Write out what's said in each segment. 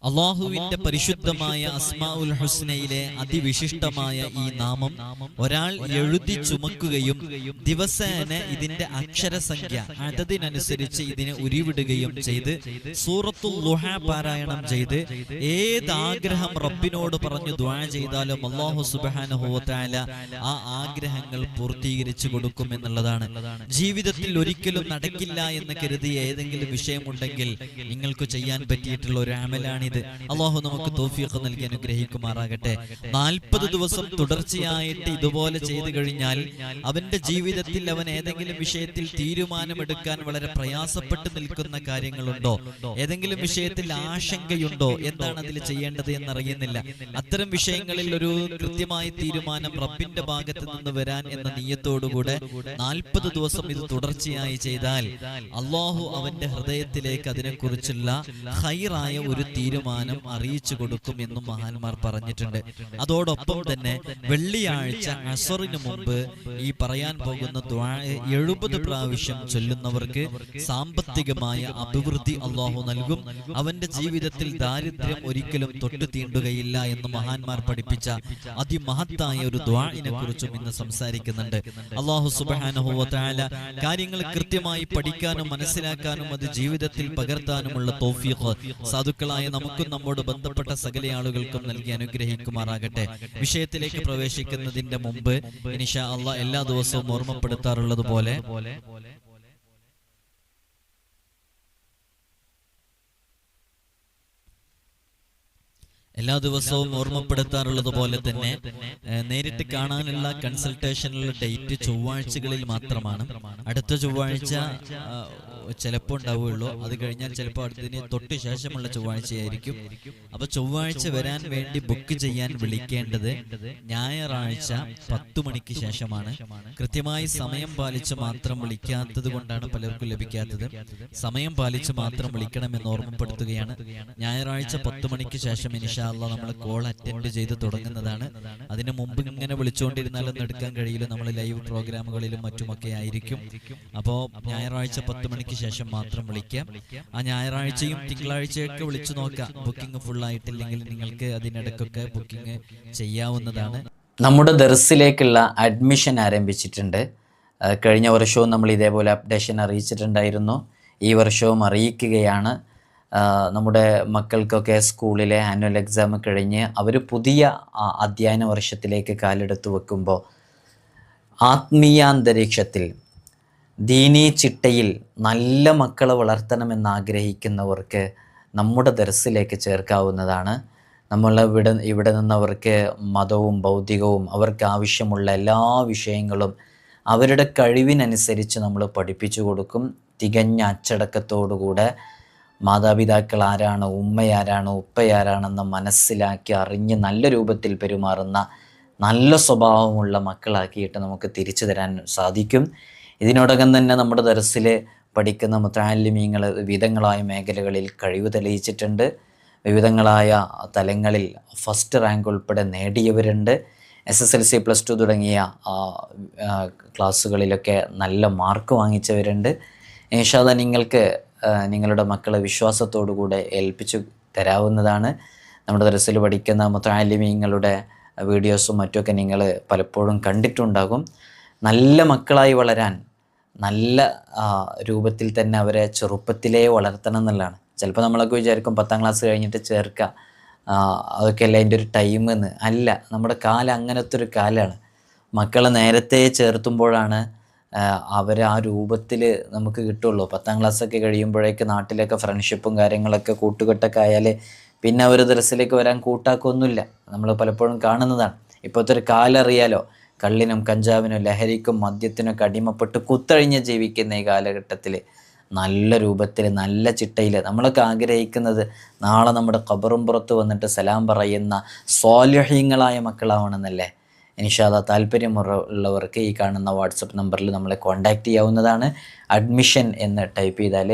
അള്ളാഹുവിന്റെ പരിശുദ്ധമായ അസ്മാഉൽ ഹുസ്നയിലെ അതിവിശിഷ്ടമായ ഈ നാമം ഒരാൾ എഴുതി ചുമക്കുകയും ദിവസേന ഇതിന്റെ അക്ഷരസംഖ്യ അതതിനനുസരിച്ച് ഇതിനെ ഉരുവിടുകയും ചെയ്ത് സൂറത്തുൽ ളുഹ പാരായണം ചെയ്ത് ഏതാഗ്രഹം റബ്ബിനോട് പറഞ്ഞു ദുആ ചെയ്താലും അല്ലാഹു സുബ്ഹാനഹു വ തആല ആ ആഗ്രഹങ്ങൾ പൂർത്തീകരിച്ചു കൊടുക്കും എന്നുള്ളതാണ്. ജീവിതത്തിൽ ഒരിക്കലും നടക്കില്ല എന്ന് കരുതിയ ഏതെങ്കിലും വിഷയമുണ്ടെങ്കിൽ നിങ്ങൾക്ക് ചെയ്യാൻ പറ്റിയിട്ടുള്ള ഒരു അമലാണ്. അള്ളാഹു നമുക്ക് തൗഫീഖ് നൽകി അനുഗ്രഹിക്കുമാറാകട്ടെ. 40 ദിവസം തുടർച്ചയായിട്ട് ഇതുപോലെ ചെയ്തു കഴിഞ്ഞാൽ അവന്റെ ജീവിതത്തിൽ അവൻ ഏതെങ്കിലും വിഷയത്തിൽ തീരുമാനമെടുക്കാൻ വളരെ പ്രയാസപ്പെട്ട് നിൽക്കുന്ന കാര്യങ്ങളുണ്ടോ, ഏതെങ്കിലും വിഷയത്തിൽ ആശങ്കയുണ്ടോ, എന്താണ് അതിൽ ചെയ്യേണ്ടത് എന്നറിയുന്നില്ല. അത്തരം വിഷയങ്ങളിൽ ഒരു കൃത്യമായ തീരുമാനം റബ്ബിന്റെ ഭാഗത്ത് നിന്ന് വരാൻ എന്ന നിയ്യത്തോടുകൂടെ 40 ദിവസം ഇത് തുടർച്ചയായി ചെയ്താൽ അള്ളാഹു അവന്റെ ഹൃദയത്തിലേക്ക് അതിനെക്കുറിച്ചുള്ള ഖൈറായ ഒരു തീരുമാനം അറിയിച്ചു കൊടുക്കും എന്നും മഹാന്മാർ പറഞ്ഞിട്ടുണ്ട്. അതോടൊപ്പം തന്നെ വെള്ളിയാഴ്ച അസറിന് മുമ്പ് ഈ പറയാൻ പോകുന്ന ദുആ 70 പ്രാവശ്യം ചൊല്ലുന്നവർക്ക് സാമ്പത്തികമായ അഭിവൃദ്ധി അല്ലാഹു നൽകും. അവന്റെ ജീവിതത്തിൽ ദാരിദ്ര്യം ഒരിക്കലും തൊട്ടു തീണ്ടുകയില്ല എന്ന് മഹാന്മാർ പഠിപ്പിച്ച അതിമഹത്തായ ഒരു ദുആഇനെ കുറിച്ചും ഇന്ന് സംസാരിക്കുന്നുണ്ട്. അല്ലാഹു സുബ്ഹാനഹു വ തആല കാര്യങ്ങൾ കൃത്യമായി പഠിക്കാനും മനസ്സിലാക്കാനും അത് ജീവിതത്തിൽ പകർത്താനുമുള്ള തൗഫീഖ് സാധുക്കളായ നമുക്കും നമ്മോട് ബന്ധപ്പെട്ട സകല ആളുകൾക്കും നൽകി അനുഗ്രഹിക്കുമാറാകട്ടെ. വിഷയത്തിലേക്ക് പ്രവേശിക്കുന്നതിന്റെ മുമ്പ് ഇൻഷാ അല്ലാഹ് എല്ലാ ദിവസവും ഓർമ്മപ്പെടുത്താറുള്ളത് പോലെ തന്നെ നേരിട്ട് കാണാനുള്ള കൺസൾട്ടേഷനുള്ള ഡേറ്റ് ചൊവ്വാഴ്ചകളിൽ മാത്രമാണ്. അടുത്ത ചൊവ്വാഴ്ച ചിലപ്പോൾ ഉണ്ടാവുകയുള്ളൂ. അത് കഴിഞ്ഞാൽ ചിലപ്പോൾ അടുത്തതിന് തൊട്ട് ശേഷമുള്ള ചൊവ്വാഴ്ചയായിരിക്കും. അപ്പൊ ചൊവ്വാഴ്ച വരാൻ വേണ്ടി ബുക്ക് ചെയ്യാൻ വിളിക്കേണ്ടത് ഞായറാഴ്ച 10 മണിക്ക് ശേഷമാണ്. കൃത്യമായി സമയം പാലിച്ച് മാത്രം വിളിക്കാത്തത് കൊണ്ടാണ് പലർക്കും ലഭിക്കാത്തത്. സമയം പാലിച്ച് മാത്രം വിളിക്കണമെന്ന് ഓർമ്മപ്പെടുത്തുകയാണ്. ഞായറാഴ്ച 10 മണിക്ക് ശേഷം ഇൻഷാ അല്ലാഹ് നമ്മൾ കോൾ അറ്റൻഡ് ചെയ്ത് തുടങ്ങുന്നതാണ്. അതിന് മുമ്പ് ഇങ്ങനെ വിളിച്ചുകൊണ്ടിരുന്നാലൊന്നും എടുക്കാൻ കഴിയില്ല. നമ്മൾ ലൈവ് പ്രോഗ്രാമുകളിലും മറ്റുമൊക്കെ ആയിരിക്കും. അപ്പോൾ ഞായറാഴ്ച 10 മണിക്ക് ശേഷം മാത്രം വിളിക്കാം. ആ ഞായറാഴ്ചയും തിങ്കളാഴ്ചയൊക്കെ വിളിച്ചു നോക്കാം. ബുക്കിംഗ് ഫുൾ ആയിട്ടില്ലെങ്കിൽ നിങ്ങൾക്ക് അതിനിടയ്ക്കൊക്കെ ബുക്കിംഗ് ചെയ്യാവുന്നതാണ്. നമ്മുടെ ദർസിലേക്കുള്ള അഡ്മിഷൻ ആരംഭിച്ചിട്ടുണ്ട്. കഴിഞ്ഞ വർഷവും നമ്മൾ ഇതേപോലെ അപ്ഡേഷൻ അറിയിച്ചിട്ടുണ്ടായിരുന്നു. ഈ വർഷവും അറിയിക്കുകയാണ്. നമ്മുടെ മക്കൾക്കൊക്കെ സ്കൂളിലെ ആനുവൽ എക്സാം കഴിഞ്ഞ് അവർ പുതിയ അധ്യയന വർഷത്തിലേക്ക് കാലെടുത്ത് വെക്കുമ്പോൾ ആത്മീയാന്തരീക്ഷത്തിൽ ദീനീ ചിട്ടയിൽ നല്ല മക്കളെ വളർത്തണമെന്നാഗ്രഹിക്കുന്നവർക്ക് നമ്മുടെ ദർസിലേക്ക് ചേർക്കാവുന്നതാണ്. നമ്മൾ ഇവിടെ നിന്നവർക്ക് മതവും ഭൗതികവും അവർക്ക് ആവശ്യമുള്ള എല്ലാ വിഷയങ്ങളും അവരുടെ കഴിവിനനുസരിച്ച് നമ്മൾ പഠിപ്പിച്ചു കൊടുക്കും. തികഞ്ഞ അച്ചടക്കത്തോടുകൂടെ മാതാപിതാക്കൾ ആരാണ്, ഉമ്മയാരാണ്, ഉപ്പയാരാണെന്ന് മനസ്സിലാക്കി അറിഞ്ഞ് നല്ല രൂപത്തിൽ പെരുമാറുന്ന നല്ല സ്വഭാവമുള്ള മക്കളാക്കിയിട്ട് നമുക്ക് തിരിച്ചു തരാൻ സാധിക്കും. ഇതിനോടകം തന്നെ നമ്മുടെ ദർസിൽ പഠിക്കുന്ന മുതഅല്ലിമീങ്ങൾ വിവിധങ്ങളായ മേഖലകളിൽ കഴിവ് തെളിയിച്ചിട്ടുണ്ട്. വിവിധങ്ങളായ തലങ്ങളിൽ ഫസ്റ്റ് റാങ്ക് ഉൾപ്പെടെ നേടിയവരുണ്ട്. SSLC +2 തുടങ്ങിയ ക്ലാസ്സുകളിലൊക്കെ നല്ല മാർക്ക് വാങ്ങിച്ചവരുണ്ട്. ഇൻഷാ അല്ലാഹ് നിങ്ങൾക്ക് നിങ്ങളുടെ മക്കളെ വിശ്വാസത്തോടുകൂടെ ഏൽപ്പിച്ചു തരാവുന്നതാണ്. നമ്മുടെ ദർസിൽ പഠിക്കുന്ന മുതഅല്ലിമീങ്ങളുടെ വീഡിയോസും മറ്റുമൊക്കെ നിങ്ങൾ പലപ്പോഴും കണ്ടിട്ടുണ്ടാകും. നല്ല മക്കളായി വളരാൻ നല്ല രൂപത്തിൽ തന്നെ അവരെ ചെറുപ്പത്തിലേ വളർത്തണം എന്നുള്ളതാണ്. ചിലപ്പോൾ നമ്മളൊക്കെ വിചാരിക്കും 10ാം ക്ലാസ് കഴിഞ്ഞിട്ട് ചേർക്കുക, അതൊക്കെ അല്ല അതിൻ്റെ ഒരു ടൈം എന്ന്. അല്ല, നമ്മുടെ കാലം അങ്ങനത്തെ ഒരു കാലമാണ്. മക്കളെ നേരത്തെ ചേർത്തുമ്പോഴാണ് അവർ ആ രൂപത്തിൽ നമുക്ക് കിട്ടുള്ളൂ. 10ാം ക്ലാസ്സൊക്കെ കഴിയുമ്പോഴേക്ക് നാട്ടിലൊക്കെ ഫ്രണ്ട്ഷിപ്പും കാര്യങ്ങളൊക്കെ കൂട്ടുകെട്ടൊക്കെ ആയാൽ പിന്നെ അവർ ദർസിലേക്ക് വരാൻ കൂട്ടാക്കൊന്നുമില്ല. നമ്മൾ പലപ്പോഴും കാണുന്നതാണ്. ഇപ്പോഴത്തെ ഒരു കാലം അറിയാലോ, കള്ളിനും കഞ്ചാവിനും ലഹരിക്കും മദ്യത്തിനൊക്കെ അടിമപ്പെട്ട് കുത്തഴിഞ്ഞ് ജീവിക്കുന്ന ഈ കാലഘട്ടത്തിൽ നല്ല രൂപത്തിൽ നല്ല ചിട്ടയിൽ നമ്മളൊക്കെ ആഗ്രഹിക്കുന്നത് നാളെ നമ്മുടെ ഖബറും പുറത്ത് വന്നിട്ട് സലാം പറയുന്ന സ്വാലിഹീങ്ങളായ മക്കളാവണമെന്നല്ലേ. ഇൻഷാ അല്ലാഹ് താല്പര്യമുള്ളവർക്ക് ഈ കാണുന്ന വാട്സപ്പ് നമ്പറിൽ നമ്മളെ കോൺടാക്റ്റ് ചെയ്യാവുന്നതാണ്. അഡ്മിഷൻ എന്ന് ടൈപ്പ് ചെയ്താൽ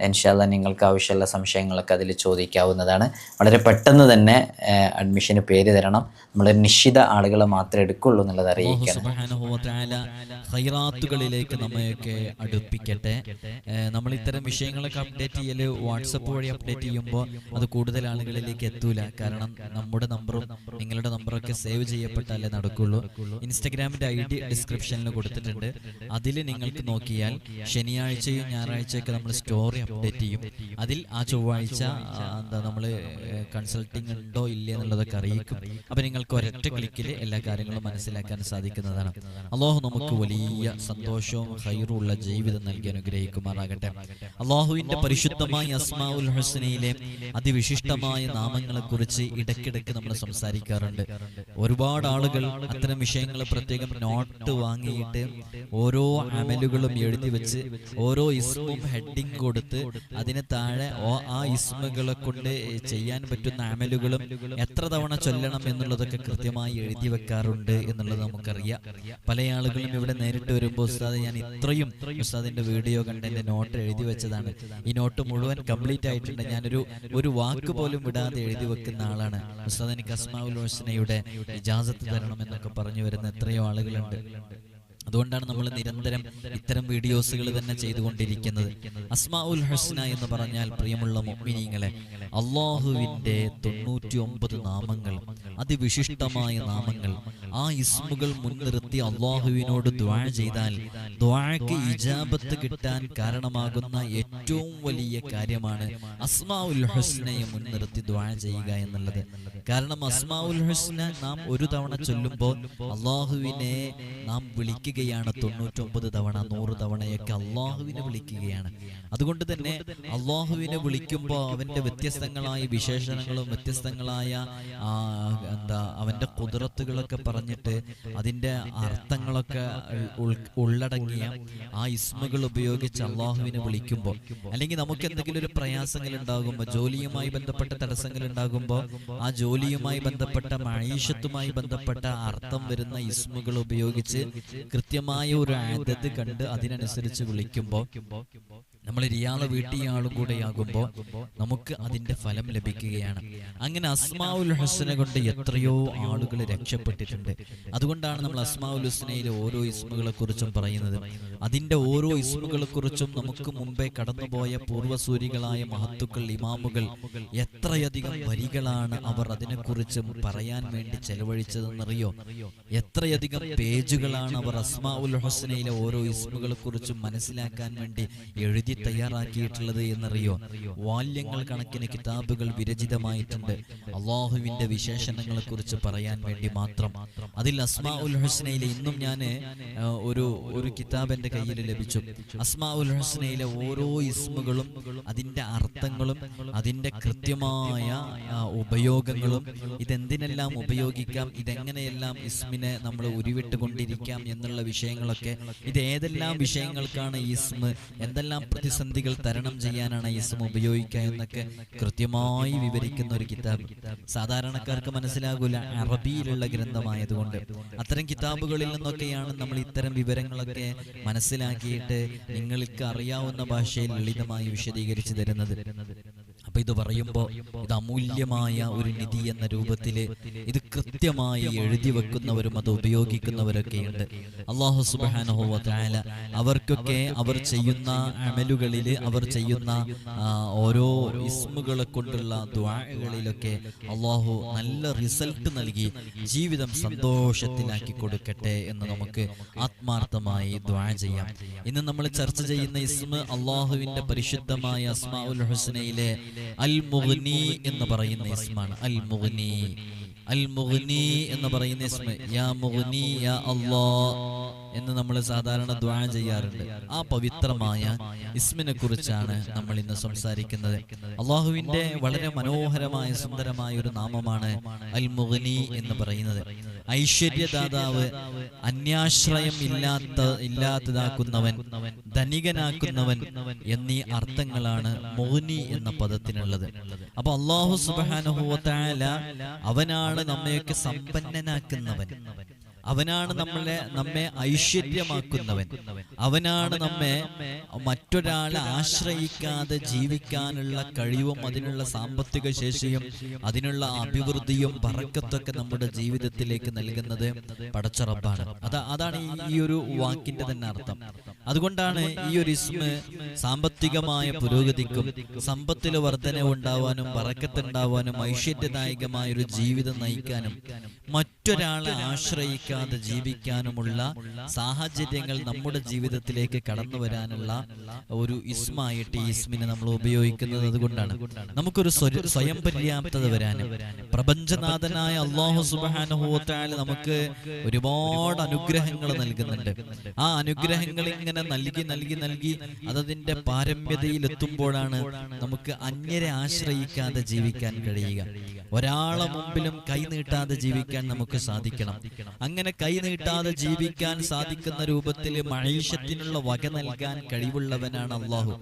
ഇൻഷാ അല്ലാഹ് നിങ്ങൾക്ക് ആവശ്യമുള്ള സംശയങ്ങളൊക്കെ അതിൽ ചോദിക്കാവുന്നതാണ്. വളരെ പെട്ടെന്ന് തന്നെ അഡ്മിഷന് പേര് തരണം. നമ്മൾ നിശ്ചിത ആളുകളെ മാത്രമേ എടുക്കുള്ളൂ എന്നുള്ളത് അറിയിക്കണം. സുബ്ഹാനഹു വ തആല ഖൈറാത്തുകളിലേക്ക് നമ്മയൊക്കെ അടുപ്പിക്കട്ടെ. നമ്മൾ ഇത്തരം വിഷയങ്ങളൊക്കെ അപ്ഡേറ്റ് ചെയ്യല് വാട്സപ്പ് വഴി അപ്ഡേറ്റ് ചെയ്യുമ്പോൾ അത് കൂടുതൽ ആളുകളിലേക്ക് എത്തൂല. കാരണം നമ്മുടെ നമ്പറും നിങ്ങളുടെ നമ്പറൊക്കെ സേവ് ചെയ്യപ്പെട്ടാലേ നടക്കുള്ളൂ. ഇൻസ്റ്റഗ്രാമിന്റെ ID ഡിസ്ക്രിപ്ഷനിൽ കൊടുത്തിട്ടുണ്ട്. അതിൽ നിങ്ങൾക്ക് നോക്കിയാൽ ശനിയാഴ്ചയും ഞായറാഴ്ചയൊക്കെ നമ്മൾ സ്റ്റോറി അപ്ഡേറ്റ് ചെയ്യും. അതിൽ ആ ചൊവ്വാഴ്ച നമ്മൾ കൺസൾട്ടിങ് ഉണ്ടോ ഇല്ലേ എന്നുള്ളതൊക്കെ അറിയിക്കും. അപ്പൊ നിങ്ങൾക്ക് ഒരൊറ്റ ക്ലിക്കിൽ എല്ലാ കാര്യങ്ങളും മനസ്സിലാക്കാൻ സാധിക്കുന്നതാണ്. അള്ളാഹു നമുക്ക് വലിയ സന്തോഷവും ഖൈറും ഉള്ള ജീവിതം നൽകി അനുഗ്രഹിക്കുമാറാകട്ടെ. അള്ളാഹുവിന്റെ പരിശുദ്ധമായ അസ്മാഉൽ ഹുസ്നയിലെ അതിവിശിഷ്ടമായ നാമങ്ങളെ കുറിച്ച് ഇടയ്ക്കിടയ്ക്ക് നമ്മൾ സംസാരിക്കാറുണ്ട്. ഒരുപാട് ആളുകൾ അത്തരം വിഷയങ്ങൾ പ്രത്യേകം നോട്ട് വാങ്ങിയിട്ട് ഓരോ അമലുകളും എഴുതി വെച്ച് ഓരോ ഇസ്മും ഹെഡിങ് കൊടുത്ത് അതിന് താഴെ ആ ഇസ്മുകളെ കൊണ്ട് ചെയ്യാൻ പറ്റുന്ന അമലുകളും എത്ര തവണ ചൊല്ലണം എന്നുള്ളതൊക്കെ കൃത്യമായി എഴുതി വെക്കാറുണ്ട് എന്നുള്ളത് നമുക്കറിയാം. പല ആളുകളും ഇവിടെ നേരിട്ട് വരുമ്പോൾ ഉസ്താദ് ഞാൻ ഇത്രയും ഉസ്താദിന്റെ വീഡിയോ കണ്ട് എന്റെ നോട്ട് എഴുതി വെച്ചതാണ്, ഈ നോട്ട് മുഴുവൻ കംപ്ലീറ്റ് ആയിട്ടുണ്ട്, ഞാനൊരു വാക്ക് പോലും വിടാതെ എഴുതി വെക്കുന്ന ആളാണ് ഉസ്താദ്, എനിക്ക് അസ്മാഉൽ ഹുസ്നയുടെ ഇജാസത്ത് തരണം എന്നൊക്കെ പറഞ്ഞു വരുന്ന എത്രയോ ആളുകളുണ്ട്. അതുകൊണ്ടാണ് നമ്മൾ നിരന്തരം ഇത്തരം വീഡിയോസുകൾ തന്നെ ചെയ്തുകൊണ്ടിരിക്കുന്നത്. അസ്മാഉൽ ഹുസ്ന എന്ന് പറഞ്ഞാൽ പ്രിയമുള്ള മുഅ്മിനീങ്ങളെ, അള്ളാഹുവിന്റെ 99 നാമങ്ങൾ, അതിവിശിഷ്ടമായ നാമങ്ങൾ. ആ ഇസ്മുകൾ മുൻനിർത്തി അള്ളാഹുവിനോട് ദുആ ചെയ്താൽ ദുആക്ക് ഇജാബത്ത് കിട്ടാൻ കാരണമാകുന്ന ഏറ്റവും വലിയ കാര്യമാണ് അസ്മാഉൽ ഹുസ്നയെ മുൻനിർത്തി ദുആ ചെയ്യുക എന്നുള്ളത്. കാരണം അസ്മാഉൽ ഹുസ്ന നാം ഒരു തവണ ചൊല്ലുമ്പോൾ അള്ളാഹുവിനെ നാം വിളിക്കുകയാണ് 99 തവണ 100 തവണയൊക്കെ അള്ളാഹുവിനെ വിളിക്കുകയാണ്. അതുകൊണ്ട് തന്നെ അള്ളാഹുവിനെ വിളിക്കുമ്പോൾ അവന്റെ വ്യത്യസ്തങ്ങളായ വിശേഷണങ്ങളും വ്യത്യസ്തങ്ങളായ അവന്റെ ഖുദ്റത്തുകളൊക്കെ പറഞ്ഞിട്ട് അതിന്റെ അർത്ഥങ്ങളൊക്കെ ഉള്ളടങ്ങിയ ആ ഇസ്മുകൾ ഉപയോഗിച്ച് അള്ളാഹുവിനെ വിളിക്കുമ്പോൾ, അല്ലെങ്കിൽ നമുക്ക് എന്തെങ്കിലും ഒരു പ്രയാസങ്ങൾ ഉണ്ടാകുമ്പോൾ, ജോലിയുമായി ബന്ധപ്പെട്ട തടസ്സങ്ങൾ ഉണ്ടാകുമ്പോൾ ആ ജോലിയുമായി ബന്ധപ്പെട്ട മഈശത്തുമായി ബന്ധപ്പെട്ട അർത്ഥം വരുന്ന ഇസ്മുകൾ ഉപയോഗിച്ച് കൃത്യമായ ഒരു ആദത്ത് കണ്ട് അതിനനുസരിച്ച് വിളിക്കുമ്പോൾ നമ്മൾ റിയാളെ വീട്ടിയ ആളും കൂടെയാകുമ്പോൾ നമുക്ക് അതിന്റെ ഫലം ലഭിക്കുകയാണ്. അങ്ങനെ അസ്മാഉൽ ഹുസ്ന കൊണ്ട് എത്രയോ ആളുകൾ രക്ഷപ്പെട്ടിട്ടുണ്ട്. അതുകൊണ്ടാണ് നമ്മൾ അസ്മാഉൽ ഹുസ്നയിലെ ഓരോ ഇസ്മുകളെ കുറിച്ചും പറയുന്നത്. അതിന്റെ ഓരോ ഇസ്മുകളെ കുറിച്ചും നമുക്ക് മുമ്പേ കടന്നുപോയ പൂർവ്വസൂരികളായ മഹത്തുക്കൾ, ഇമാമുകൾ എത്രയധികം വരികളാണ് അവർ അതിനെക്കുറിച്ച് പറയാൻ വേണ്ടി ചെലവഴിച്ചതെന്നറിയോ? എത്രയധികം പേജുകളാണ് അവർ അസ്മാഉൽ ഹുസ്നയിലെ ഓരോ ഇസ്മുകളെ കുറിച്ചും മനസ്സിലാക്കാൻ വേണ്ടി എഴുതി തയ്യാറാക്കിയിട്ടുള്ളത് എന്നറിയോ? വാല്യങ്ങൾ കണക്കിന് കിതാബുകൾ വിരചിതമായിട്ടുണ്ട് അള്ളാഹുവിന്റെ വിശേഷണങ്ങളെ കുറിച്ച് പറയാൻ വേണ്ടി മാത്രം. അതിൽ അസ്മാഉൽ ഹുസ്നയിലെ ഇന്നും ഞാൻ ഒരു കിതാബ് എന്റെ കയ്യിൽ ലഭിച്ചു. അസ്മാഉൽ ഹുസ്നയിലെ ഓരോ ഇസ്മുകളും അതിന്റെ അർത്ഥങ്ങളും അതിന്റെ കൃത്യമായ ഉപയോഗങ്ങളും, ഇതെന്തിനെല്ലാം ഉപയോഗിക്കാം, ഇതെങ്ങനെയെല്ലാം ഇസ്മിനെ നമ്മൾ ഉരുവിട്ടുകൊണ്ടിരിക്കാം എന്നുള്ള വിഷയങ്ങളൊക്കെ, ഇത് ഏതെല്ലാം വിഷയങ്ങൾക്കാണ് ഈ ഇസ്മ്, എന്തെല്ലാം പ്രതിസന്ധികൾ തരണം ചെയ്യാനാണ് ഈ ഇസ്മ ഉപയോഗിക്കുക എന്നൊക്കെ കൃത്യമായി വിവരിക്കുന്ന ഒരു കിതാബ്. സാധാരണക്കാർക്ക് മനസ്സിലാകൂല, അറബിയിലുള്ള ഗ്രന്ഥമായതുകൊണ്ട്. അത്തരം കിതാബുകളിൽ നിന്നൊക്കെയാണ് നമ്മൾ ഇത്തരം വിവരങ്ങളൊക്കെ മനസ്സിലാക്കിയിട്ട് നിങ്ങൾക്ക് അറിയാവുന്ന ഭാഷയിൽ ലളിതമായി വിശദീകരിച്ചു തരുന്നത്. അപ്പൊ ഇത് പറയുമ്പോൾ ഇത് അമൂല്യമായ ഒരു നിധി എന്ന രൂപത്തിൽ ഇത് കൃത്യമായി എഴുതി വെക്കുന്നവരും അത് ഉപയോഗിക്കുന്നവരൊക്കെയുണ്ട്. അല്ലാഹു സുബ്ഹാനഹു വ തആല അവർക്കൊക്കെ അവർ ചെയ്യുന്ന അമലുകളിൽ, അവർ ചെയ്യുന്ന ഓരോ ഇസ്മുകളെ കൊണ്ടുള്ള ദുആകളിലൊക്കെ അല്ലാഹു നല്ല റിസൾട്ട് നൽകി ജീവിതം സന്തോഷത്തിലാക്കി കൊടുക്കട്ടെ എന്ന് നമുക്ക് ആത്മാർത്ഥമായി ദുആ ചെയ്യാം. ഇന്ന് നമ്മൾ ചർച്ച ചെയ്യുന്ന ഇസ്മ അല്ലാഹുവിന്റെ പരിശുദ്ധമായ അസ്മാഉൽ ഹുസ്നയിലെ അൽ മുഗ്നി എന്ന് പറയുന്ന ഇസ്മാണ്. അൽ മുഗ്നി, അൽ മുഗ്നി എന്ന് പറയുന്ന ഇസ്മ, യാ മുഗ്നി യാ അല്ലാഹ് എന്ന് നമ്മൾ സാധാരണ ദുആ ചെയ്യാറുണ്ട്. ആ പവിത്രമായ ഇസ്മിനെ കുറിച്ചാണ് നമ്മൾ ഇന്ന് സംസാരിക്കുന്നത്. അള്ളാഹുവിന്റെ വളരെ മനോഹരമായ സുന്ദരമായ ഒരു നാമമാണ് അൽ മുഗ്നി എന്ന് പറയുന്നത്. ഐശ്വര്യദാതാവ്, അന്യാശ്രയം ഇല്ലാത്തതാക്കുന്നവൻ, ധനികനാക്കുന്നവൻ എന്നീ അർത്ഥങ്ങളാണ് മുഗ്നി എന്ന പദത്തിനുള്ളത്. അപ്പൊ അല്ലാഹു സുബ്ഹാനഹു വ തആല അവനാണ് നമ്മയൊക്കെ സമ്പന്നനാക്കുന്നവൻ. അവനാണ് നമ്മെ ഐശ്വര്യമാക്കുന്നവൻ, അവനാണ് നമ്മെ മറ്റൊരാളെ ആശ്രയിക്കാതെ ജീവിക്കാനുള്ള കഴിവും അതിനുള്ള സാമ്പത്തിക ശേഷിയും അതിനുള്ള അഭിവൃദ്ധിയും ബറക്കത്തൊക്കെ നമ്മുടെ ജീവിതത്തിലേക്ക് നൽകുന്നത് പടച്ച റബ്ബാണ്. അതാണ് ഈ ഒരു വാക്കിന്റെ തന്നെ അർത്ഥം. അതുകൊണ്ടാണ് ഈ ഒരു ഇസ്മ സാമ്പത്തികമായ പുരോഗതിക്കും സമ്പത്തിൽ വർധനവുണ്ടാവാനും ബറക്കത്തുണ്ടാവാനും ഐശ്വര്യദായകമായ ഒരു ജീവിതം നയിക്കാനും മറ്റൊരാളെ ആശ്രയിക്കാതെ ജീവിക്കാനുമുള്ള സാഹചര്യങ്ങൾ നമ്മുടെ ജീവിതത്തിലേക്ക് കടന്നു വരാനുള്ള ഒരു ഇസ്മായിട്ട് ഈ ഇസ്മിനെ നമ്മൾ ഉപയോഗിക്കുന്നത്. അതുകൊണ്ടാണ് നമുക്കൊരു സ്വയം പര്യാപ്തത വരാനും പ്രപഞ്ചനാഥനായ അല്ലാഹു സുബ്ഹാനഹു വ തആല നമുക്ക് ഒരുപാട് അനുഗ്രഹങ്ങൾ നൽകുന്നുണ്ട്. ആ അനുഗ്രഹങ്ങൾ ഇങ്ങനെ നൽകി അതതിന്റെ പാരമ്യതയിൽ എത്തുമ്പോഴാണ് നമുക്ക് അന്യരെ ആശ്രയിക്കാതെ ജീവിക്കാൻ കഴിയുക. ഒരാളെ മുമ്പിലും കൈ നീട്ടാതെ ജീവിക്കാൻ നമുക്ക് സാധിക്കണം. അങ്ങനെ കൈ നീട്ടാതെ ജീവിക്കാൻ സാധിക്കുന്ന രൂപത്തിൽ മഈശത്തിനുള്ള വക നൽകാൻ കഴിവുള്ളവനാണ് അല്ലാഹു.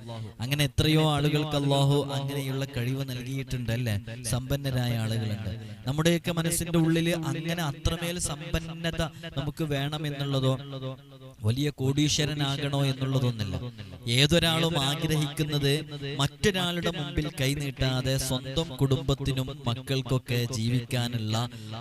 അങ്ങനെ എത്രയോ ആളുകൾക്ക് അല്ലാഹു അങ്ങനെയുള്ള കഴിവ് നൽകിയിട്ടുണ്ട് അല്ലേ? സമ്പന്നരായ ആളുകളുണ്ട്. നമ്മുടെയൊക്കെ മനസ്സിന്റെ ഉള്ളിൽ അങ്ങനെ അത്രമേൽ സമ്പന്നത നമുക്ക് വേണം എന്നുള്ളതോ വലിയ കോടീശ്വരനാകണോ എന്നുള്ളതൊന്നല്ല. ഏതൊരാളും ആഗ്രഹിക്കുന്നത് മറ്റൊരാളുടെ മുമ്പിൽ കൈനീട്ടാതെ സ്വന്തം കുടുംബത്തിനും മക്കൾക്കൊക്കെ ജീവിക്കാനുള്ള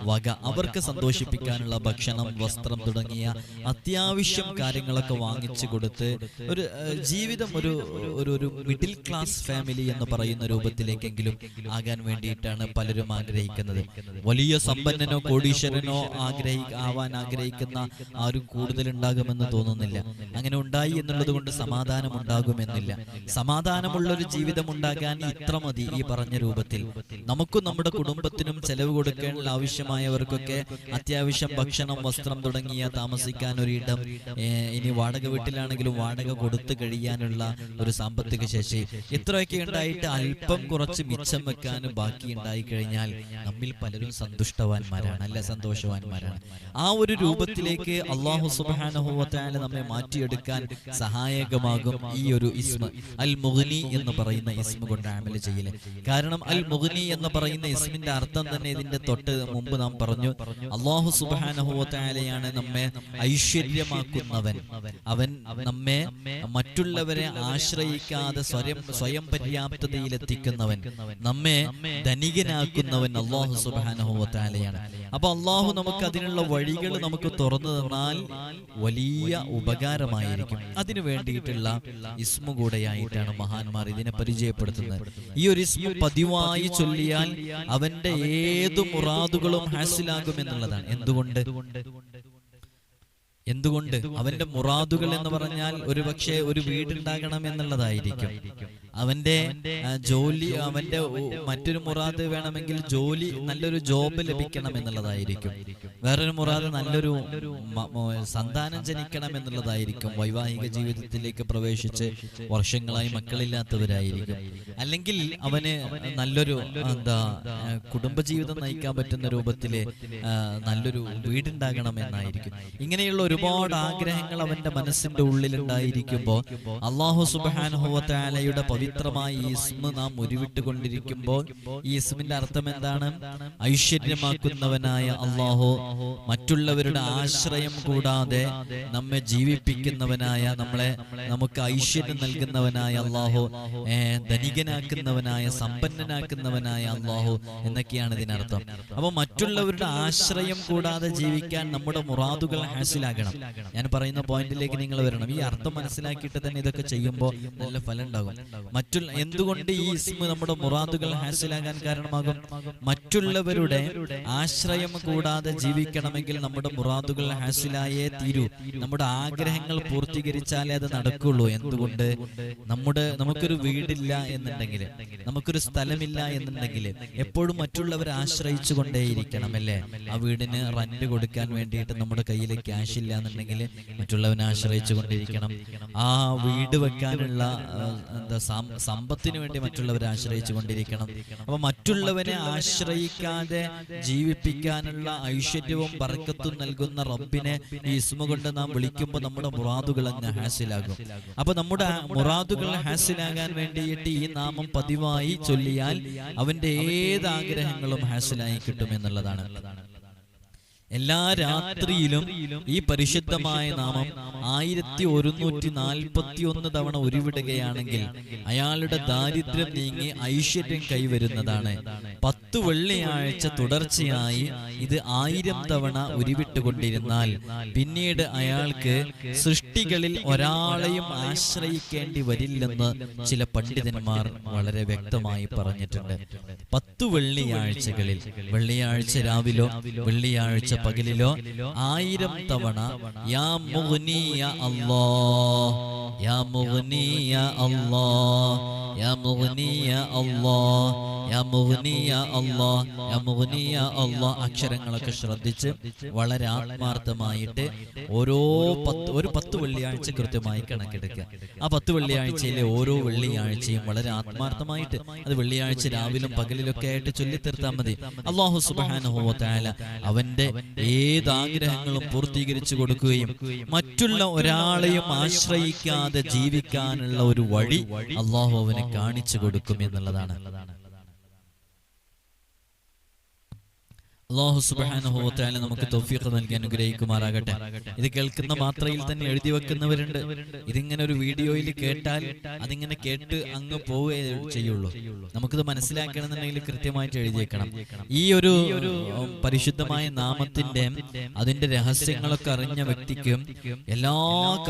വക, അവർക്ക് സന്തോഷിപ്പിക്കാനുള്ള ഭക്ഷണം, വസ്ത്രം തുടങ്ങിയ അത്യാവശ്യം കാര്യങ്ങളൊക്കെ വാങ്ങിച്ചു കൊടുത്ത് ഒരു ജീവിതം ഒരു മിഡിൽ ക്ലാസ് ഫാമിലി എന്ന് പറയുന്ന രൂപത്തിലേക്കെങ്കിലും ആകാൻ വേണ്ടിയിട്ടാണ് പലരും ആഗ്രഹിക്കുന്നത്. വലിയ സമ്പന്നനോ കോടീശ്വരനോ ആവാൻ ആഗ്രഹിക്കുന്ന ആരും കൂടുതൽ ഉണ്ടാകുമെന്ന് തോന്നുന്നില്ല. അങ്ങനെ ഉണ്ടായി എന്നുള്ളത് കൊണ്ട് സമാധാനം ഉണ്ടാകുമെന്നില്ല. സമാധാനമുള്ള ഒരു ജീവിതം ഉണ്ടാകാൻ ഇത്ര മതി. ഈ പറഞ്ഞ രൂപത്തിൽ നമുക്കും നമ്മുടെ കുടുംബത്തിനും ചെലവ് കൊടുക്കാൻ ആവശ്യമായവർക്കൊക്കെ അത്യാവശ്യം ഭക്ഷണം, വസ്ത്രം തുടങ്ങിയ താമസിക്കാൻ ഒരിടം, ഇനി വാടക വീട്ടിലാണെങ്കിലും വാടക കൊടുത്തു കഴിയാനുള്ള ഒരു സാമ്പത്തിക ശേഷി, ഇത്രയൊക്കെ ഉണ്ടായിട്ട് അല്പം കുറച്ച് മിച്ചം വെക്കാൻ ബാക്കി ഉണ്ടായി കഴിഞ്ഞാൽ നമ്മിൽ പലരും സന്തുഷ്ടവാന്മാരാണ്, അല്ല സന്തോഷവാന്മാരാണ്. ആ ഒരു രൂപത്തിലേക്ക് അല്ലാഹു സുബ്ഹാനഹു വ തആല നമ്മെ മാറ്റിയെടുക്കാൻ സഹായകമാകും ഈ ഒരു ഇസ്മ അൽ മുഗ്നി എന്ന് പറയുന്ന ഇസ്മ കൊണ്ട് അമൽ ചെയ്യല്. കാരണം അൽ മുഗ്നി എന്ന് പറയുന്ന ഇസ്മിന്റെ അർത്ഥം തന്നെ ഇതിന്റെ തൊട്ട് മുമ്പ് നാം പറഞ്ഞു, അല്ലാഹു സുബ്ഹാനഹു വ തആലയാണ് നമ്മെ ഐശ്വര്യമാക്കുന്നവൻ, അവൻ നമ്മെ മറ്റുള്ളവരെ ആശ്രയിക്കാതെ സ്വയം പര്യാപ്തതയിലെത്തിക്കുന്നവൻ, നമ്മെ ധനികനാക്കുന്നവൻ അല്ലാഹു സുബ്ഹാനഹു വ തആലയാണ്. അപ്പൊ അല്ലാഹു നമുക്ക് അതിനുള്ള വഴികൾ നമുക്ക് തുറന്നു തന്നാൽ വലിയ ഉപകാരമായിരിക്കും. അതിനു വേണ്ടിയിട്ടുള്ള ഇസ്മു കൂടെയായിട്ടാണ് മഹാന്മാർ ഇതിനെ പരിചയപ്പെടുത്തുന്നത്. ഈ ഒരു ഇസ്മു പതിവായി ചൊല്ലിയാൽ അവന്റെ ഏതു മുറാദുകളും ഹാസിലാകും എന്നുള്ളതാണ്. എന്തുകൊണ്ട് അവന്റെ മുറാദുകൾ എന്ന് പറഞ്ഞാൽ ഒരുപക്ഷെ ഒരു വീടുണ്ടാകണം എന്നുള്ളതായിരിക്കും. അവന്റെ ജോലി, അവന്റെ മറ്റൊരു മുറാദ് വേണമെങ്കിൽ ജോലി, നല്ലൊരു ജോബ് ലഭിക്കണം എന്നുള്ളതായിരിക്കും. വേറൊരു മുറാദ് നല്ലൊരു സന്താനം ജനിക്കണം എന്നുള്ളതായിരിക്കും. വൈവാഹിക ജീവിതത്തിലേക്ക് പ്രവേശിച്ച് വർഷങ്ങളായി മക്കളില്ലാത്തവരായിരിക്കും. അല്ലെങ്കിൽ അവന് നല്ലൊരു കുടുംബജീവിതം നയിക്കാൻ പറ്റുന്ന രൂപത്തില് നല്ലൊരു വീടുണ്ടാകണം എന്നായിരിക്കും. ഇങ്ങനെയുള്ള ഒരുപാട് ആഗ്രഹങ്ങൾ അവന്റെ മനസ്സിന്റെ ഉള്ളിലുണ്ടായിരിക്കുമ്പോൾ അല്ലാഹു സുബ്ഹാനഹു വ തആലയുടെ പവിത്രമായ ഈ ഇസ്മ നാം ഉരുവിട്ടുകൊണ്ടിരിക്കുമ്പോൾ ഈ ഇസ്മിന്റെ അർത്ഥം എന്താണ്? ഐശ്വര്യമാക്കുന്നവനായ അല്ലാഹു, മറ്റുള്ളവരുടെ ആശ്രയം കൂടാതെ നമ്മെ ജീവിപ്പിക്കുന്നവനായ, നമുക്ക് ഐശ്വര്യം നൽകുന്നവനായ അല്ലാഹു, ധനികനാക്കുന്നവനായ, സമ്പന്നനാക്കുന്നവനായ അല്ലാഹു എന്നൊക്കെയാണ് ഇതിനർത്ഥം. അപ്പൊ മറ്റുള്ളവരുടെ ആശ്രയം കൂടാതെ ജീവിക്കാൻ നമ്മുടെ മുറാദുകൾ ഹാസിലാകണം. ഞാൻ പോയിന്റിലേക്ക് നിങ്ങൾ വരണം. ഈ അർത്ഥം മനസ്സിലാക്കിയിട്ട് തന്നെ ഇതൊക്കെ ചെയ്യുമ്പോൾ നല്ല ഫലം ഉണ്ടാകും. എന്തുകൊണ്ട് ഈ ഇസ്മ നമ്മുടെ മുറാദുകൾ ഹാസിലാകാൻ കാരണമാകും? മറ്റുള്ളവരുടെ ആശ്രയം കൂടാതെ ജീവിക്കണമെങ്കിൽ നമ്മുടെ മുറാദുകൾ ഹാസിലായേ തീരൂ. നമ്മുടെ ആഗ്രഹങ്ങൾ പൂർത്തീകരിച്ചാലേ അത് നടക്കുള്ളൂ. എന്തുകൊണ്ട്? നമുക്കൊരു വീടില്ല എന്നുണ്ടെങ്കിൽ, നമുക്കൊരു സ്ഥലമില്ല എന്നുണ്ടെങ്കിൽ എപ്പോഴും മറ്റുള്ളവരെ ആശ്രയിച്ചു കൊണ്ടേയിരിക്കണം അല്ലേ? ആ വീടിന് റെന്റ് കൊടുക്കാൻ വേണ്ടിയിട്ട് നമ്മുടെ കയ്യിൽ ക്യാഷ് ഇല്ല എന്നുണ്ടെങ്കിൽ മറ്റുള്ളവനെ ആശ്രയിച്ചു കൊണ്ടിരിക്കണം. ആ വീട് വെക്കാനുള്ള സമ്പത്തിന് വേണ്ടി മറ്റുള്ളവരെ ആശ്രയിച്ചു കൊണ്ടിരിക്കണം. അപ്പൊ മറ്റുള്ളവനെ ആശ്രയിക്കാതെ ജീവിപ്പിക്കാനുള്ള ഐശ്വര്യവും ബർക്കത്തും നൽകുന്ന റബ്ബിനെ ഈ ഇസ്മ കൊണ്ട് നാം വിളിക്കുമ്പോൾ നമ്മുടെ മുറാദുകൾ അങ്ങ് ഹാസിലാകും. അപ്പൊ നമ്മുടെ മുറാദുകൾ ഹാസിലാകാൻ വേണ്ടിയിട്ട് ഈ നാമം പതിവായി ചൊല്ലിയാൽ അവന്റെ ഏത് ആഗ്രഹങ്ങളും ഹാസിലായി കിട്ടും എന്നുള്ളതാണ്. എല്ലാ രാത്രിയിലും ഈ പരിശുദ്ധമായ നാമം 1141 തവണ ഉരുവിടുകയാണെങ്കിൽ അയാളുടെ ദാരിദ്ര്യം നീങ്ങി ഐശ്വര്യം കൈവരുന്നതാണ്. 10 വെള്ളിയാഴ്ച തുടർച്ചയായി ഇത് 1000 തവണ ഉരുവിട്ടുകൊണ്ടിരുന്നാൽ പിന്നീട് അയാൾക്ക് സൃഷ്ടികളിൽ ഒരാളെയും ആശ്രയിക്കേണ്ടി വരില്ലെന്ന് ചില പണ്ഡിതന്മാർ വളരെ വ്യക്തമായി പറഞ്ഞിട്ടുണ്ട്. 10 വെള്ളിയാഴ്ചകളിൽ, വെള്ളിയാഴ്ച രാവിലോ വെള്ളിയാഴ്ച പകലിലോ 1000 തവണ യാ മുഗ്നി യാ അല്ലാഹ്, യാ മുഗ്നി യാ അല്ലാഹ്, യാ മുഗ്നി യാ അല്ലാഹ്, യാ മുഗ്നി യാ അല്ലാഹ്, യാ മുഗ്നി യാ അല്ലാഹ് അക്ഷരങ്ങളൊക്കെ ശ്രദ്ധിച്ച് വളരെ ആത്മാർത്ഥമായിട്ട് ഒരു 10 വെള്ളിയാഴ്ച കൃത്യമായി കണക്കെടുക്കുക. ആ 10 വെള്ളിയാഴ്ചയിലെ ഓരോ വെള്ളിയാഴ്ചയും വളരെ ആത്മാർത്ഥമായിട്ട് അത് വെള്ളിയാഴ്ച രാവിലും പകലിലൊക്കെ ആയിട്ട് ചൊല്ലിത്തീർത്താൽ മതി. അല്ലാഹു സുബ്ഹാനഹു വ തആല അവന്റെ ഏതാഗ്രഹങ്ങളും പൂർത്തീകരിച്ചു കൊടുക്കുകയും മറ്റുള്ള ഒരാളെയും ആശ്രയിക്കാതെ ജീവിക്കാനുള്ള ഒരു വഴി അല്ലാഹു അവന് കാണിച്ചു കൊടുക്കും എന്നുള്ളതാണ്. അല്ലാഹു സുബ്ഹാനഹു വ തആല നമുക്ക് തൗഫീഖ് നൽകി അനുഗ്രഹിക്കുമാറാകട്ടെ. ഇത് കേൾക്കുന്ന മാത്രയിൽ തന്നെ എഴുതി വെക്കുന്നവരുണ്ട്. ഇതിങ്ങനെ ഒരു വീഡിയോയിൽ കേട്ടാൽ അതിങ്ങനെ കേട്ട് അങ്ങ് പോവുകയേ ചെയ്യുള്ളൂ. നമുക്കിത് മനസ്സിലാക്കണമെന്നുണ്ടെങ്കിൽ കൃത്യമായിട്ട് എഴുതിയേക്കണം. ഈ ഒരു പരിശുദ്ധമായ നാമത്തിന്റെ അതിന്റെ രഹസ്യങ്ങളൊക്കെ അറിഞ്ഞ വ്യക്തിക്കും എല്ലാ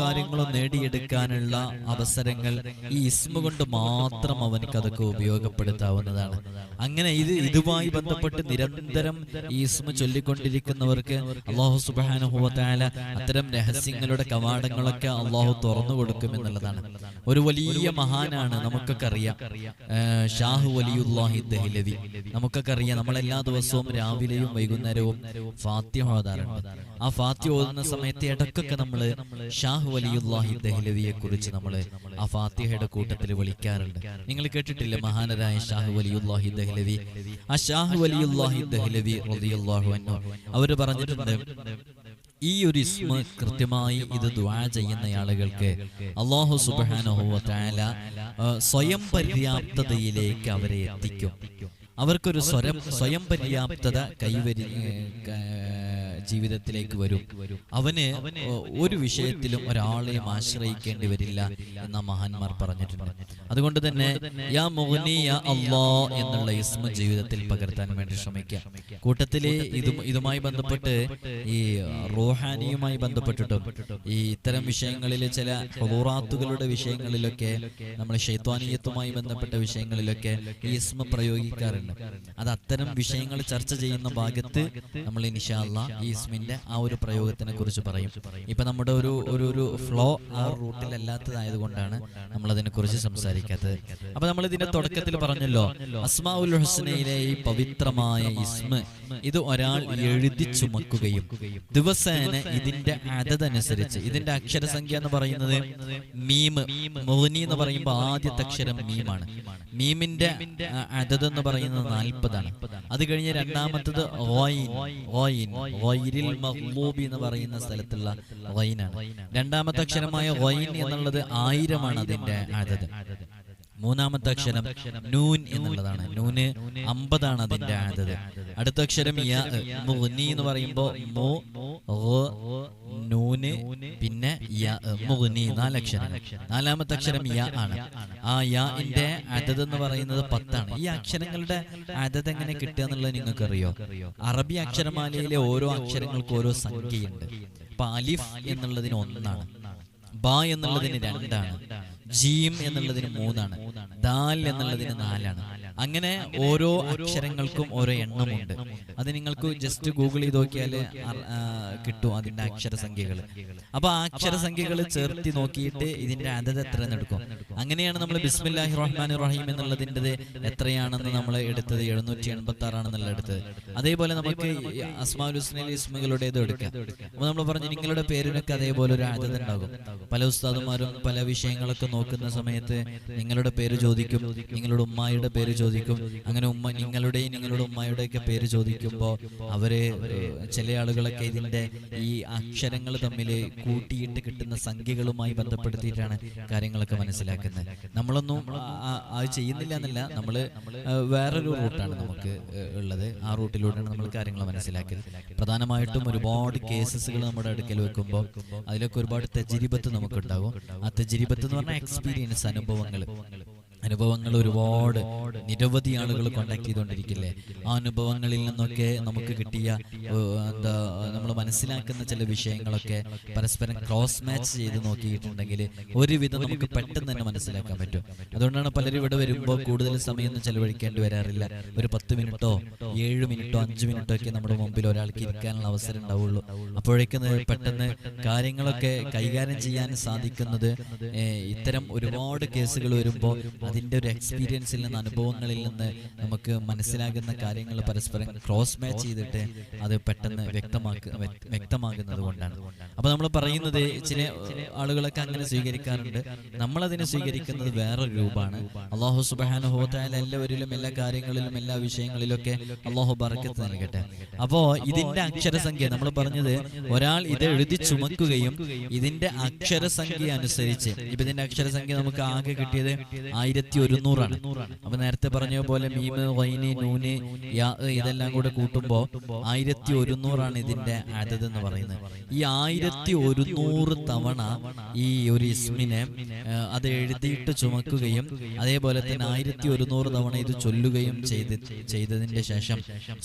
കാര്യങ്ങളും നേടിയെടുക്കാനുള്ള അവസരങ്ങൾ ഈ ഇസ്മ കൊണ്ട് മാത്രം അവനക്ക് അതൊക്കെ ഉപയോഗപ്പെടുത്താവുന്നതാണ്. അങ്ങനെ ഇതുമായി ബന്ധപ്പെട്ട് നിരന്തരം ഈ ഇസ്മ ചൊല്ലിക്കൊണ്ടിരിക്കുന്നവർക്ക് അല്ലാഹു സുബ്ഹാനഹു വ തആല അത്തരം രഹസ്യങ്ങളുടെ കവാടങ്ങളൊക്കെ അല്ലാഹു തുറന്നു കൊടുക്കുമെന്നുള്ളതാണ്. ഒരു വലിയ മഹാനാണ്, നമുക്കൊക്കെ അറിയാം, ഷാഹ് വലിയുല്ലാഹി ദഹ്ലവി. നമുക്കൊക്കെ അറിയാം, നമ്മളെല്ലാ ദിവസവും രാവിലെയും വൈകുന്നേരവും ഫാത്തിഹ ഓതാറുണ്ട്. ആ ഫാത്തിഹ ഓതുന്ന സമയത്ത് ഇടക്കൊക്കെ നമ്മൾ ഷാഹ് വലിയുല്ലാഹി ദഹ്ലവിയെ കുറിച്ച് നമ്മൾ ആ ഫാത്തിഹയുടെ കൂട്ടത്തിൽ വിളിക്കാറുണ്ട്. നിങ്ങൾ കേട്ടിട്ടില്ലേ മഹാനരായ ഷാഹ് വലിയുല്ലാഹി ദഹ്ലവി? ആ ഷാഹ് വലിയുല്ലാഹി ദഹ്ലവി റളിയല്ലാഹു അൻഹു അവര് പറഞ്ഞിട്ടുണ്ട്, ഈ ഒരു ഇസ്മ കൃത്യമായി ഇത് ദുആ ചെയ്യുന്ന ആളുകൾക്ക് അല്ലാഹു സുബ്ഹാനഹു വ തആല സ്വയം പര്യാപ്തതയിലേക്ക് അവരെ എത്തിക്കും. അവർക്കൊരു സ്വയം പര്യാപ്തത ജീവിതത്തിലേക്ക് വരും. അവന് ഒരു വിഷയത്തിലും ഒരാളെയും ആശ്രയിക്കേണ്ടി വരില്ല എന്ന മഹാന്മാർ പറഞ്ഞിട്ടുണ്ട്. അതുകൊണ്ട് തന്നെ യാ മുഗ്നി യാ അല്ലാഹ് എന്നുള്ള ഇസ്മ ജീവിതത്തിൽ പകർത്താൻ വേണ്ടി ശ്രമിക്കുക. കൂട്ടത്തില് ഇതുമായി ബന്ധപ്പെട്ട് ഈ റൂഹാനിയുമായി ബന്ധപ്പെട്ടിട്ടും ഈ ഇത്തരം വിഷയങ്ങളിൽ ചില ഹുദൂറാത്തുകളുടെ വിഷയങ്ങളിലൊക്കെ നമ്മൾ ശൈത്വാനിയത്തുമായി ബന്ധപ്പെട്ട വിഷയങ്ങളിലൊക്കെ ഈ ഇസ്മ പ്രയോഗിക്കാറുണ്ട്. അത് അത്തരം വിഷയങ്ങൾ ചർച്ച ചെയ്യുന്ന ഭാഗത്ത് നമ്മൾ ഇൻഷാ അല്ലാഹ് ഈ ഇസ്മിന്റെ ആ ഒരു പ്രയോഗത്തിനെ കുറിച്ച് പറയും. ഇപ്പൊ നമ്മുടെ ഒരു ഫ്ലോ ആ റൂട്ടിലല്ലാത്തതായത് കൊണ്ടാണ് നമ്മൾ അതിനെ കുറിച്ച് സംസാരിക്കാത്തത്. അപ്പൊ നമ്മൾ ഇതിന്റെ തുടക്കത്തിൽ പറഞ്ഞല്ലോ, അസ്മാഉൽ ഹുസ്നയിലെ ഈ പവിത്രമായ ഇസ്മ ഇത് ഒരാൾ എഴുതി ചുമക്കുകയും ദിവസേന ഇതിന്റെ അതനുസരിച്ച്, ഇതിന്റെ അക്ഷരസംഖ്യ എന്ന് പറയുന്നത് മീം, മുഗ്നി എന്ന് പറയുമ്പോൾ ആദ്യത്തെ അക്ഷരം മീമാണ്. മീമിന്റെ അതത് എന്ന് പറയുന്നത് 40 ആണ്. അത് കഴിഞ്ഞ് രണ്ടാമത്തത് എന്ന് പറയുന്ന സ്ഥലത്തുള്ള ഗൈനാണ്. രണ്ടാമത്തെ അക്ഷരമായ ഗൈൻ എന്നുള്ളത് 1000 ആണ് അതിന്റെ അതത്. മൂന്നാമത്തെ അക്ഷരം നൂൻ എന്നുള്ളതാണ്. നൂന് 50 ആണ് അതിന്റെ അതത്. അടുത്ത അക്ഷരം യാ, മുഗ്നി എന്ന് പറയുമ്പോ നൂന് പിന്നെ യാ, മുഗ്നി 4 അക്ഷരങ്ങൾ. നാലാമത്തെ അക്ഷരം യാ ആണ്. ആ യാന്റെ അതത് എന്ന് പറയുന്നത് 10 ആണ്. ഈ അക്ഷരങ്ങളുടെ അതത് എങ്ങനെ കിട്ടുക എന്നുള്ളത് നിങ്ങൾക്ക് അറിയോ? അറബി അക്ഷരമാലയിലെ ഓരോ അക്ഷരങ്ങൾക്കും ഓരോ സംഖ്യയുണ്ട്. ഇപ്പൊ അലിഫ് എന്നുള്ളതിന് 1 ആണ്, ബാ എന്നുള്ളതിന് 2 ആണ്, ജീം എന്നുള്ളതിന് 3 ആണ്, ദാൽ എന്നുള്ളതിന് 4 ആണ്. അങ്ങനെ ഓരോ അക്ഷരങ്ങൾക്കും ഓരോ എണ്ണമുണ്ട്. അത് നിങ്ങൾക്ക് ജസ്റ്റ് ഗൂഗിൾ ചെയ്ത് നോക്കിയാൽ കിട്ടും അതിന്റെ അക്ഷരസംഖ്യകൾ. അപ്പൊ ആ അക്ഷരസംഖ്യകൾ ചേർത്തി നോക്കിയിട്ട് ഇതിന്റെ അതത് എത്ര എടുക്കും. അങ്ങനെയാണ് നമ്മൾ ബിസ്മില്ലാഹിർ റഹ്മാനിർ റഹീം എന്നുള്ളതിൻ്റെത് എത്രയാണെന്ന് നമ്മൾ എടുത്തത് 786 ആണെന്നുള്ള എടുത്തത്. അതേപോലെ നമുക്ക് അസ്മാഉൽ ഹുസ്നയിലെ ഇസ്മുകളുടേത് എടുക്കാം. അപ്പൊ നമ്മൾ പറഞ്ഞു നിങ്ങളുടെ പേരിനൊക്കെ അതേപോലെ ഒരു അതത് ഉണ്ടാകും. പല ഉസ്താദുമാരും പല വിഷയങ്ങളൊക്കെ നോക്കുന്ന സമയത്ത് നിങ്ങളുടെ പേര് ചോദിക്കും, നിങ്ങളുടെ ഉമ്മായുടെ പേര് ചോദിക്കും. അങ്ങനെ നിങ്ങളുടെയും നിങ്ങളുടെ ഉമ്മയുടെയൊക്കെ പേര് ചോദിക്കുമ്പോൾ അവര് ചില ആളുകളൊക്കെ ഇതിന്റെ ഈ അക്ഷരങ്ങൾ തമ്മിൽ കൂട്ടിയിട്ട് കിട്ടുന്ന സംഖ്യകളുമായി ബന്ധപ്പെടുത്തിയിട്ടാണ് കാര്യങ്ങളൊക്കെ മനസ്സിലാക്കുന്നത്. നമ്മളൊന്നും അത് ചെയ്യുന്നില്ല എന്നല്ല, നമ്മൾ വേറൊരു റൂട്ടാണ് നമുക്ക് ഉള്ളത്. ആ റൂട്ടിലൂടെയാണ് നമ്മൾ കാര്യങ്ങൾ മനസ്സിലാക്കിയത്. പ്രധാനമായിട്ടും ഒരുപാട് കേസസുകൾ നമ്മുടെ അടുക്കൽ വെക്കുമ്പോൾ അതിലൊക്കെ ഒരുപാട് തജ്രിബത്ത് നമുക്കുണ്ടാകും. ആ തജ്രിബത്ത് എന്ന് പറഞ്ഞാൽ എക്സ്പീരിയൻസ്, അനുഭവങ്ങൾ ഒരുപാട് നിരവധി ആളുകൾ കോണ്ടാക്ട് ചെയ്തുകൊണ്ടിരിക്കില്ലേ. ആ അനുഭവങ്ങളിൽ നിന്നൊക്കെ നമുക്ക് കിട്ടിയ നമ്മൾ മനസ്സിലാക്കുന്ന ചില വിഷയങ്ങളൊക്കെ പരസ്പരം ക്രോസ് മാച്ച് ചെയ്ത് നോക്കിയിട്ടുണ്ടെങ്കിൽ ഒരുവിധം നമുക്ക് പെട്ടെന്ന് തന്നെ മനസ്സിലാക്കാൻ പറ്റും. അതുകൊണ്ടാണ് പലരും ഇവിടെ വരുമ്പോൾ കൂടുതൽ സമയമൊന്നും ചെലവഴിക്കേണ്ടി വരാറില്ല. ഒരു 10 മിനിറ്റോ 7 മിനിറ്റോ 5 മിനിറ്റോ ഒക്കെ നമ്മുടെ മുമ്പിൽ ഒരാൾക്ക് ഇരിക്കാനുള്ള അവസരം ഉണ്ടാവുള്ളൂ. അപ്പോഴേക്കും പെട്ടെന്ന് കാര്യങ്ങളൊക്കെ കൈകാര്യം ചെയ്യാൻ സാധിക്കുന്നത് ഇത്തരം ഒരുപാട് കേസുകൾ വരുമ്പോൾ അതിൻ്റെ ഒരു എക്സ്പീരിയൻസിൽ നിന്ന്, അനുഭവങ്ങളിൽ നിന്ന് നമുക്ക് മനസ്സിലാകുന്ന കാര്യങ്ങൾ പരസ്പരം ക്രോസ് മാച്ച് ചെയ്തിട്ട് അത് പെട്ടെന്ന് വ്യക്തമാകുന്നത് കൊണ്ടാണ്. അപ്പൊ നമ്മൾ പറയുന്നത് ചില ആളുകളൊക്കെ അങ്ങനെ സ്വീകരിക്കാറുണ്ട്. നമ്മളതിനെ സ്വീകരിക്കുന്നത് വേറൊരു രൂപമാണ്. അല്ലാഹു സുബ്ഹാനഹു വ തആല എല്ലാവരിലും, എല്ലാ കാര്യങ്ങളിലും, എല്ലാ വിഷയങ്ങളിലൊക്കെ അല്ലാഹു ബറക്കത്ത് നൽകട്ടെ. അപ്പോ ഇതിന്റെ അക്ഷരസംഖ്യ നമ്മൾ പറഞ്ഞത്, ഒരാൾ ഇത് എഴുതി ചുമക്കുകയും ഇതിന്റെ അക്ഷരസംഖ്യ അനുസരിച്ച്, ഇപ്പൊ ഇതിന്റെ അക്ഷരസംഖ്യ നമുക്ക് ആകെ കിട്ടിയത് 1100 ആണ്. അപ്പൊ നേരത്തെ പറഞ്ഞ പോലെ മീമ്, ഗൈന്, നൂന്, യാ ഇതെല്ലാം കൂടെ കൂട്ടുമ്പോ 1100 ആണ് ഇതിന്റെ അദദ് എന്ന് പറയുന്നത്. ഈ 1100 തവണ ഈ ഒരു ഇസ്മിനെ അത് എഴുതിയിട്ട് ചുമക്കുകയും അതേപോലെ തന്നെ 1100 തവണ ഇത് ചൊല്ലുകയും ചെയ്തതിന്റെ ശേഷം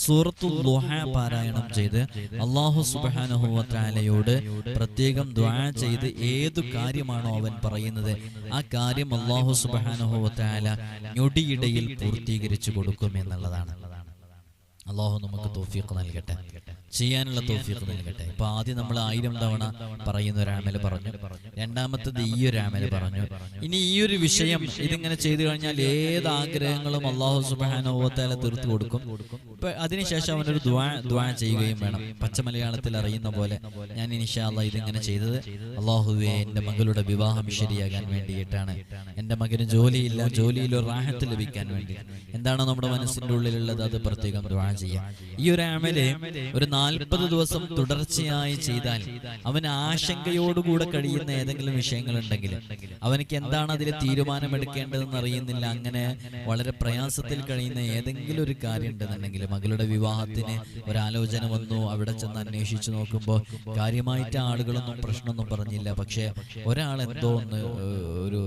സൂറത്തുൽ ദുഹ പാരായണം ചെയ്ത് അല്ലാഹു സുബ്ഹാനഹു വ തആലയോട് പ്രത്യേകം ദുആ ചെയ്ത് ഏതു കാര്യമാണോ അവൻ പറയുന്നത് ആ കാര്യം അല്ലാഹു സുബ്ഹാനഹു വ തആല ഞൊടിയിടയിൽ പൂർത്തീകരിച്ചു കൊടുക്കും എന്നുള്ളതാണ്. അല്ലാഹു നമുക്ക് തൗഫീഖ് നൽകട്ടെ, ചെയ്യാനുള്ള തൗഫീഖ് നൽകട്ടെ. ഇപ്പൊ ആദ്യം നമ്മൾ 1000 തവണ പറയുന്ന ഒരു അമല് പറഞ്ഞു, രണ്ടാമത്തത് ഈ ഒരു അമല് പറഞ്ഞു. ഇനി ഈ ഒരു വിഷയം ഇതിങ്ങനെ ചെയ്തു കഴിഞ്ഞാൽ ഏത് ആഗ്രഹങ്ങളും അല്ലാഹു സുബ്ഹാനഹു വ തആല തീർത്തു കൊടുക്കും. ഇപ്പൊ അതിനുശേഷം അവനൊരു ദുആ ചെയ്യുകയും വേണം. പച്ച മലയാളത്തിൽ അറിയുന്ന പോലെ, ഞാൻ ഇൻഷാ അല്ലാഹ് ഇതിങ്ങനെ ചെയ്തത് അല്ലാഹുവേ എൻ്റെ മകളുടെ വിവാഹം ശരിയാകാൻ വേണ്ടിയിട്ടാണ്, എൻ്റെ മകന് ജോലിയില്ല, ജോലിയിൽ ഒരു റാഹത്ത് ലഭിക്കാൻ വേണ്ടി, എന്താണോ നമ്മുടെ മനസ്സിന്റെ ഉള്ളിലുള്ളത് അത് പ്രത്യേകം ദുആ ചെയ്യാം. ഈ ഒരു അമല് ഒരു 40 ദിവസം തുടർച്ചയായി ചെയ്താൽ അവന് ആശങ്കയോടുകൂടെ കഴിയുന്ന ഏതെങ്കിലും വിഷയങ്ങളുണ്ടെങ്കിൽ, അവനക്ക് എന്താണ് അതിൽ തീരുമാനമെടുക്കേണ്ടതെന്ന് അറിയുന്നില്ല, അങ്ങനെ വളരെ പ്രയാസത്തിൽ കഴിയുന്ന ഏതെങ്കിലും ഒരു കാര്യം ഉണ്ടെന്നുണ്ടെങ്കിൽ, മകളുടെ വിവാഹത്തിന് ഒരാലോചന വന്നു, അവിടെ ചെന്ന് അന്വേഷിച്ചു നോക്കുമ്പോൾ കാര്യമായിട്ട് ആളുകളൊന്നും പ്രശ്നമൊന്നും പറഞ്ഞില്ല, പക്ഷെ ഒരാൾ എന്തോ ഒന്ന്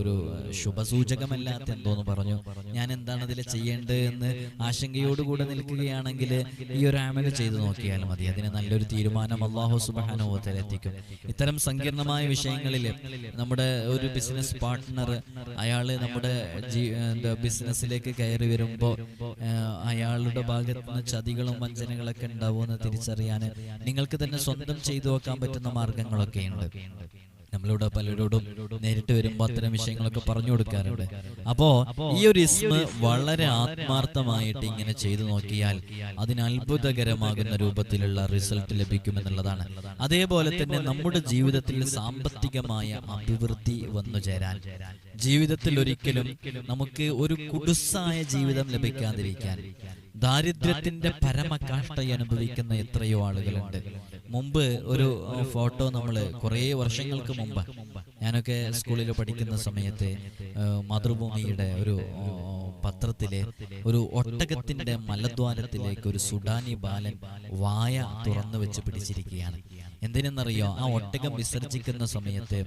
ഒരു ശുഭസൂചകമല്ലാത്ത എന്തോന്ന് പറഞ്ഞു, ഞാൻ എന്താണ് അതിൽ ചെയ്യേണ്ടത് എന്ന് ആശങ്കയോടുകൂടെ നിൽക്കുകയാണെങ്കിൽ ഈ ഒരു അമല് ചെയ്തു നോക്കിയാൽ മതി. അതിന് നല്ലൊരു തീരുമാനം അല്ലാഹു സുബ്ഹാനഹു വ തആല എത്തിക്കും. ഇത്തരം സങ്കീർണമായ വിഷയങ്ങളിൽ നമ്മുടെ ഒരു ബിസിനസ് പാർട്ട്ണർ, അയാള് നമ്മുടെ ബിസിനസ്സിലേക്ക് കയറി വരുമ്പോൾ അയാളുടെ ഭാഗത്ത് നിന്ന് ചതികളും വഞ്ചനകളൊക്കെ ഉണ്ടാവുമെന്ന് തിരിച്ചറിയാൻ നിങ്ങൾക്ക് തന്നെ സ്വന്തം ചെയ്തു വെക്കാൻ പറ്റുന്ന മാർഗങ്ങളൊക്കെ ഉണ്ട്. നമ്മളിവിടെ പലരോടും നേരിട്ട് വരുമ്പോൾ അത്തരം വിഷയങ്ങളൊക്കെ പറഞ്ഞു കൊടുക്കാറുണ്ട്. അപ്പോ ഈ ഒരു ഇസ്മ വളരെ ആത്മാർത്ഥമായിട്ട് ഇങ്ങനെ ചെയ്തു നോക്കിയാൽ അതിന് അത്ഭുതകരമാകുന്ന രൂപത്തിലുള്ള റിസൾട്ട് ലഭിക്കുമെന്നുള്ളതാണ്. അതേപോലെ തന്നെ നമ്മുടെ ജീവിതത്തിൽ സാമ്പത്തികമായ അഭിവൃദ്ധി വന്നു ചേരാൻ, ജീവിതത്തിൽ ഒരിക്കലും നമുക്ക് ഒരു കുടുസായ ജീവിതം ലഭിക്കാതിരിക്കാൻ, ദാരിദ്ര്യത്തിന്റെ പരമകാഷ്ഠ അനുഭവിക്കുന്ന എത്രയോ ആളുകളുണ്ട്. മുമ്പ് ഒരു ഫോട്ടോ, നമ്മൾ കുറേ വർഷങ്ങൾക്ക് മുമ്പ്, ഞാനൊക്കെ സ്കൂളിൽ പഠിക്കുന്ന സമയത്ത് മാതൃഭൂമിയുടെ ഒരു പത്രത്തിലെ ഒരു ഒട്ടകത്തിന്റെ മലദ്വാരത്തിലേക്ക് ഒരു സുഡാനി ബാലൻ വായ തുറന്നു വെച്ച് പിടിച്ചിരിക്കുകയാണ്. എന്തിനെന്നറിയോ? ആ ഒട്ടകം വിസർജിക്കുന്ന സമയത്ത്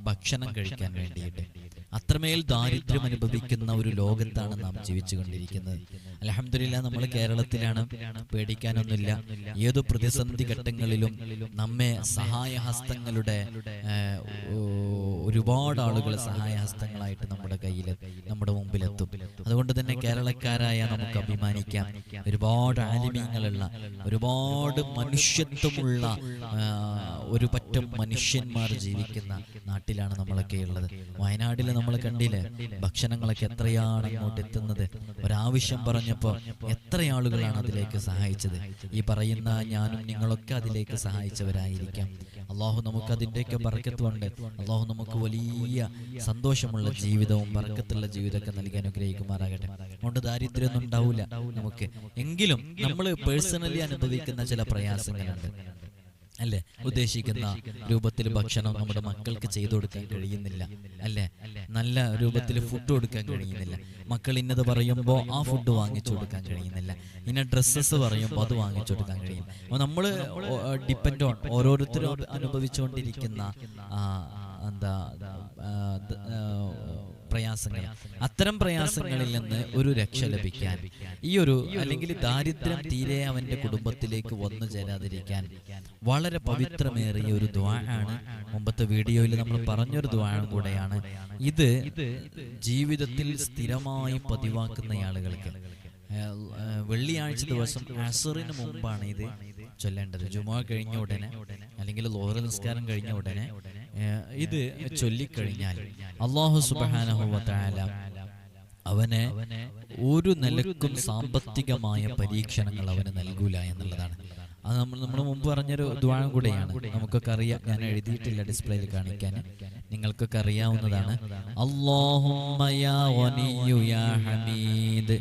ഭക്ഷണം കഴിക്കാൻ വേണ്ടിയിട്ട്. അത്രമേൽ ദാരിദ്ര്യം അനുഭവിക്കുന്ന ഒരു ലോകത്താണ് നാം ജീവിച്ചുകൊണ്ടിരിക്കുന്നത്. അൽഹംദുലില്ലാഹ് നമ്മൾ കേരളത്തിലാണ്, പേടിക്കാനൊന്നുമില്ല. ഏതു പ്രതിസന്ധി ഘട്ടങ്ങളിലും നമ്മെ സഹായഹസ്തങ്ങളുടെ ഒരുപാട് ആളുകൾ സഹായഹസ്തങ്ങളായിട്ട് നമ്മുടെ കയ്യിൽ, നമ്മുടെ മുമ്പിലെത്തും. അതുകൊണ്ട് തന്നെ കേരളക്കാരായ നമുക്ക് അഭിമാനിക്കാം. ഒരുപാട് ആലിമീങ്ങളുള്ള, ഒരുപാട് മനുഷ്യത്വമുള്ള ഒരു പറ്റം മനുഷ്യന്മാർ ജീവിക്കുന്ന നാട്ടിലാണ് നമ്മളൊക്കെ ഉള്ളത്. വയനാട്ടിൽ നമ്മൾ കണ്ടില്ലേ, ഭക്ഷണങ്ങളൊക്കെ എത്രയാണ് അങ്ങോട്ട് എത്തുന്നത്. ഒരാവശ്യം പറഞ്ഞപ്പോൾ എത്ര ആളുകളാണ് അതിലേക്ക് സഹായിച്ചത്. ഈ പറയുന്ന ഞാനും നിങ്ങളൊക്കെ അതിലേക്ക് സഹായിച്ചവരായിരിക്കാം. അള്ളാഹു നമുക്ക് അതിൻ്റെയൊക്കെ ബർക്കത്ത് കൊണ്ട് അള്ളാഹു നമുക്ക് നമുക്ക് വലിയ സന്തോഷമുള്ള ജീവിതവും ബർക്കത്തുള്ള ജീവിതമൊക്കെ നൽകി അനുഗ്രഹിക്കുമാറാകട്ടെ. അതുകൊണ്ട് ദാരിദ്ര്യമൊന്നും ഉണ്ടാവില്ല നമുക്ക്. എങ്കിലും നമ്മൾ പേഴ്സണലി അനുഭവിക്കുന്ന ചില പ്രയാസങ്ങളുണ്ട് അല്ലേ? ഉദ്ദേശിക്കുന്ന രൂപത്തിൽ ഭക്ഷണം നമ്മുടെ മക്കൾക്ക് ചെയ്തു കൊടുക്കാൻ കഴിയുന്നില്ല അല്ലേ? നല്ല രൂപത്തിൽ ഫുഡ് കൊടുക്കാൻ കഴിയുന്നില്ല. മക്കൾ ഇന്നത് പറയുമ്പോൾ ആ ഫുഡ് വാങ്ങിച്ചു കൊടുക്കാൻ കഴിയുന്നില്ല. ഇന്ന ഡ്രസ്സസ് പറയുമ്പോൾ അത് വാങ്ങിച്ചു കൊടുക്കാൻ കഴിയും. അപ്പോൾ നമ്മൾ ഡിപ്പെൻഡ് ഓൺ ഓരോരുത്തരും അനുഭവിച്ചുകൊണ്ടിരിക്കുന്ന പ്രയാസങ്ങൾ. അത്തരം പ്രയാസങ്ങളിൽ നിന്ന് ഒരു രക്ഷ ലഭിക്കാൻ, ഈ ഒരു അല്ലെങ്കിൽ ദാരിദ്ര്യം തീരെ അവന്റെ കുടുംബത്തിലേക്ക് വന്നു ചേരാതിരിക്കാൻ വളരെ പവിത്രമേറിയ ഒരു ദുആ ആണ്. മുമ്പത്തെ വീഡിയോയിൽ നമ്മൾ പറഞ്ഞൊരു ദുആയും കൂടെയാണ് ഇത്. ജീവിതത്തിൽ സ്ഥിരമായി പതിവാക്കുന്ന ആളുകൾക്ക് വെള്ളിയാഴ്ച ദിവസം അസറിന് മുമ്പാണ് ഇത് ചൊല്ലേണ്ടത്. ജുമുഅ കഴിഞ്ഞ ഉടനെ അല്ലെങ്കിൽ ലോഹർ നിസ്കാരം കഴിഞ്ഞ ഉടനെ ഇത് ചൊല്ലിക്കഴിഞ്ഞാൽ അല്ലാഹു സുബ്ഹാനഹു വ തആല അവനെ ഒരു നിലക്കും സാമ്പത്തികമായ പരീക്ഷണങ്ങൾ അവന് നൽകൂല എന്നുള്ളതാണ്. അത് നമ്മൾ മുമ്പ് പറഞ്ഞൊരു ദുആ കൂടെയാണ്. നമുക്കൊക്കെ അറിയാം, ഞാൻ എഴുതിയിട്ടില്ല ഡിസ്പ്ലേയിൽ കാണിക്കാൻ, നിങ്ങൾക്കൊക്കെ അറിയാവുന്നതാണ്. അല്ലാഹുമ്മ യാ ഗനിയ്യു യാ ഹമീദ്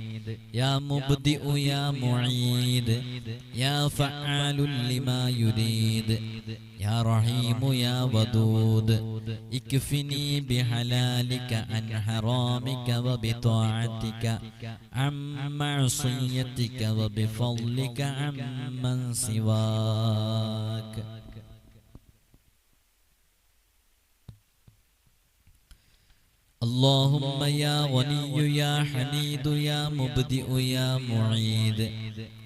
യാ മുബ്ദിഉ യാ മുഈദ് യാ ഫഅാലുൽ ലിമാ യുരീദ് യാ റഹീമു യാ വദൂദ് ഇക്ഫിനി ബിഹലാലിക അൻ ഹറാമിക വബിതാഅതിക അൻ മഅസിയതിക വബിഫളിക അമ്മൻ സിവാക. اللهم يا غني يا حميد يا مبدئ يا معيد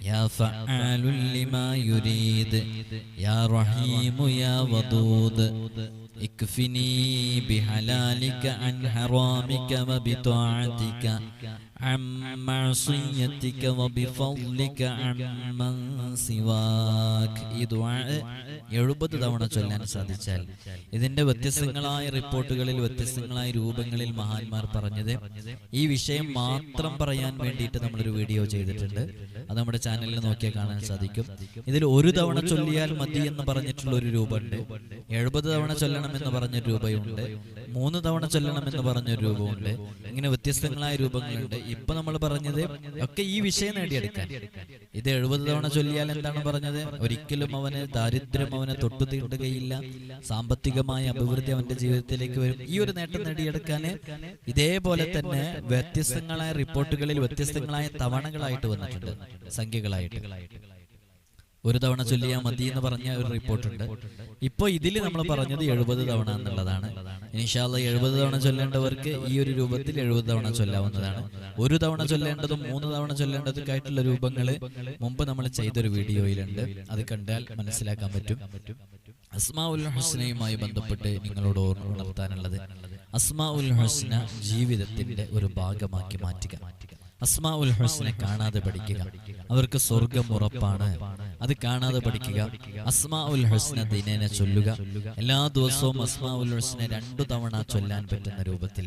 يا فعال لما يريد يا رحيم يا ودود اكفني بحلالك عن حرامك وبطاعتك عن معصيتك وبفضلك عمن سواك. ഈ ദുആ 70 തവണ ചൊല്ലാൻ സാധിച്ചാൽ, ഇതിന്റെ വ്യത്യസ്തങ്ങളായ റിപ്പോർട്ടുകളിൽ വ്യത്യസ്തങ്ങളായ രൂപങ്ങളിൽ മഹാന്മാർ പറഞ്ഞത്, ഈ വിഷയം മാത്രം പറയാൻ വേണ്ടിയിട്ട് നമ്മളൊരു വീഡിയോ ചെയ്തിട്ടുണ്ട്. അത് നമ്മുടെ ചാനലിൽ നോക്കിയാൽ കാണാൻ സാധിക്കും. ഇതിൽ ഒരു തവണ ചൊല്ലിയാൽ മതി എന്ന് പറഞ്ഞിട്ടുള്ള ഒരു രൂപമുണ്ട്, 70 തവണ ചൊല്ലണം എന്ന് പറഞ്ഞൊരു രൂപയുണ്ട്, 3 തവണ ചൊല്ലണം എന്ന് പറഞ്ഞൊരു രൂപമുണ്ട്. ഇങ്ങനെ വ്യത്യസ്തങ്ങളായ രൂപങ്ങളുണ്ട്. ഇപ്പൊ നമ്മൾ പറഞ്ഞത് ഒക്കെ ഈ വിഷയം നേടിയെടുക്കാൻ. ഇത് 70 തവണ ചൊല്ലിയാൽ എന്താണ് പറഞ്ഞത്? ഒരിക്കലും അവന് ദാരിദ്ര്യം അവനെ തൊട്ടു തീണ്ടുകയില്ല, സാമ്പത്തികമായ അഭിവൃദ്ധി അവന്റെ ജീവിതത്തിലേക്ക് വരും. ഈ ഒരു നേട്ടം നേടിയെടുക്കാൻ ഇതേപോലെ തന്നെ വ്യത്യസ്തങ്ങളായ റിപ്പോർട്ടുകളിൽ വ്യത്യസ്തങ്ങളായ തവണകളായിട്ട് വന്നിട്ടുണ്ട്, സംഖ്യകളായിട്ട്. ഒരു തവണ ചൊല്ലിയാൽ മതി എന്ന് പറഞ്ഞ ഒരു റിപ്പോർട്ടുണ്ട്. ഇപ്പൊ ഇതിൽ നമ്മൾ പറഞ്ഞത് 70 തവണ എന്നുള്ളതാണ്. ഇൻഷാ അല്ലാഹ് 70 തവണ ചൊല്ലേണ്ടവർക്ക് ഈ ഒരു രൂപത്തിൽ 70 തവണ ചൊല്ലാവുന്നതാണ്. ഒരു തവണ ചൊല്ലേണ്ടതും 3 തവണ ചൊല്ലേണ്ടതൊക്കെ ആയിട്ടുള്ള രൂപങ്ങൾ മുമ്പ് നമ്മൾ ചെയ്തൊരു വീഡിയോയിലുണ്ട്. അത് കണ്ടാൽ മനസ്സിലാക്കാൻ പറ്റും. അസ്മാഉൽ ഹുസ്നയുമായി ബന്ധപ്പെട്ട് നിങ്ങളോട് ഉണർത്താനുള്ളത്, അസ്മാഉൽ ഹുസ്ന ജീവിതത്തിന്റെ ഒരു ഭാഗമാക്കി മാറ്റുക. അസ്മാഉൽ ഹുസ്ന കാണാതെ പഠിക്കുക. അവർക്ക് സ്വർഗം ഉറപ്പാണ്. അത് കാണാതെ പഠിക്കുക. അസ്മാഉൽ ഹുസ്ന ദിനേന ചൊല്ലുക. എല്ലാ ദിവസവും അസ്മാഉൽ ഹുസ്ന 2 തവണ ചൊല്ലാൻ പറ്റുന്ന രൂപത്തിൽ,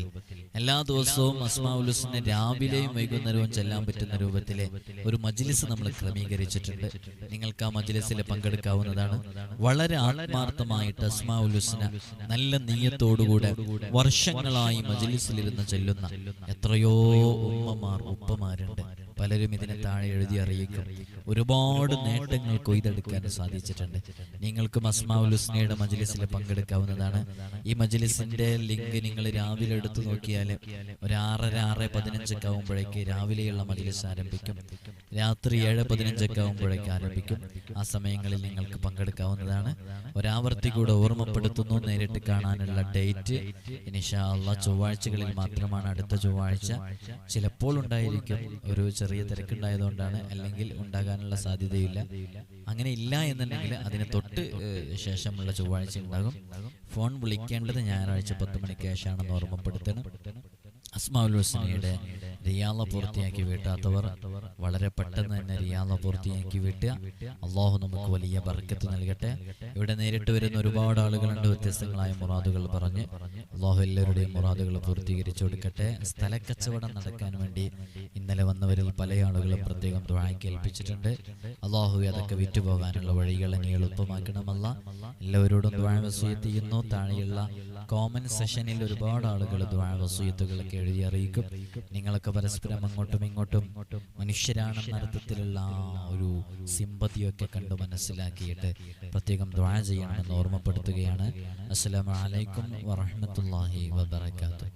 എല്ലാ ദിവസവും അസ്മാഉൽ ഹുസ്ന രാവിലെയും വൈകുന്നേരവും ചൊല്ലാൻ പറ്റുന്ന രൂപത്തിൽ ഒരു മജ്ലിസ് നമ്മൾ ക്രമീകരിച്ചിട്ടുണ്ട്. നിങ്ങൾക്ക് ആ മജ്ലിസിൽ പങ്കെടുക്കാവുന്നതാണ്. വളരെ ആത്മാർത്ഥമായിട്ട് അസ്മാഉൽ ഹുസ്ന നല്ല നിയ്യത്തോടുകൂടെ വർഷങ്ങളായി മജ്ലിസിലിരുന്ന് ചൊല്ലുന്ന എത്രയോ ഉമ്മമാർ ഉപ്പമാരുണ്ട്. പലരും ഇതിനെ താഴെ എഴുതി അറിയിക്കും. ഒരുപാട് നേട്ടങ്ങൾ കൊയ്തെടുക്കാൻ സാധിച്ചിട്ടുണ്ട്. നിങ്ങൾക്കും അസ്മാഉൽ ഹുസ്നയുടെ മജ്ലിസിൽ പങ്കെടുക്കാവുന്നതാണ്. ഈ മജ്ലിസിന്റെ ലിങ്ക് നിങ്ങൾ രാവിലെ എടുത്തു നോക്കിയാൽ ഒരു 6:15 ആകുമ്പോഴേക്ക് രാവിലെയുള്ള മജ്ലിസ് ആരംഭിക്കും. രാത്രി 7:15 ആകുമ്പോഴേക്ക് ആരംഭിക്കും. ആ സമയങ്ങളിൽ നിങ്ങൾക്ക് പങ്കെടുക്കാവുന്നതാണ്. ഒരാവർത്തി കൂടെ ഓർമ്മപ്പെടുത്തുന്നു, നേരിട്ട് കാണാനുള്ള ഡേറ്റ് ഇൻഷാ അല്ലാഹ് ചൊവ്വാഴ്ചകളിൽ മാത്രമാണ്. അടുത്ത ചൊവ്വാഴ്ച ചിലപ്പോൾ ഉണ്ടായിരിക്കും, ഒരു ചെറിയ തിരക്കുണ്ടായതുകൊണ്ടാണ്, അല്ലെങ്കിൽ ഉണ്ടാകാനുള്ള സാധ്യതയില്ല. അങ്ങനെ ഇല്ല എന്നുണ്ടെങ്കിൽ അതിന് തൊട്ട് ശേഷമുള്ള ചൊവ്വാഴ്ച ഉണ്ടാകും. ഫോൺ വിളിക്കേണ്ടത് ഞായറാഴ്ച 10 മണിക്ക് ശേഷമാണെന്ന് ഓർമ്മപ്പെടുത്തണം. അസ്മാഉൽ ഹുസ്നയുടെ റിയാള പൂർത്തിയാക്കി വീട്ടാത്തവർ വളരെ പെട്ടെന്ന് തന്നെ റിയാള പൂർത്തിയാക്കി വീട്ടുക. അള്ളാഹു നമുക്ക് വലിയ ബർക്കത്ത് നൽകട്ടെ. ഇവിടെ നേരിട്ട് വരുന്ന ഒരുപാട് ആളുകളുണ്ട്, വ്യത്യസ്തങ്ങളായ മുറാദുകൾ പറഞ്ഞ്. അള്ളാഹു എല്ലാവരുടെയും മുറാദുകൾ പൂർത്തീകരിച്ചു കൊടുക്കട്ടെ. സ്ഥലക്കച്ചവടം നടക്കാൻ വേണ്ടി ഇന്നലെ വന്നവരിൽ പല ആളുകളും പ്രത്യേകം ദുആയ്ക്ക് ഏൽപ്പിച്ചിട്ടുണ്ട്. അള്ളാഹു അതൊക്കെ വിറ്റുപോകാനുള്ള വഴികൾ നീ എളുപ്പമാക്കണമല്ല. എല്ലാവരോടും ദുആ വസിയത്ത് ചെയ്യുന്നു. താഴെയുള്ള കോമന്റ് സെഷനിൽ ഒരുപാട് ആളുകൾ ദുആ വസിയത്തുകളൊക്കെ എഴുതി അറിയിക്കും. നിങ്ങളൊക്കെ പരസ്പരം അങ്ങോട്ടും ഇങ്ങോട്ടും മനുഷ്യരാണെന്ന അർത്ഥത്തിലുള്ള ഒരു സിമ്പതിയൊക്കെ കണ്ട് മനസ്സിലാക്കിയിട്ട് പ്രത്യേകം ദുആ ചെയ്യണമെന്ന് ഓർമ്മപ്പെടുത്തുകയാണ്. അസ്സലാമു അലൈക്കും വറഹ്മത്തുള്ളാഹി വബറകാതുഹു.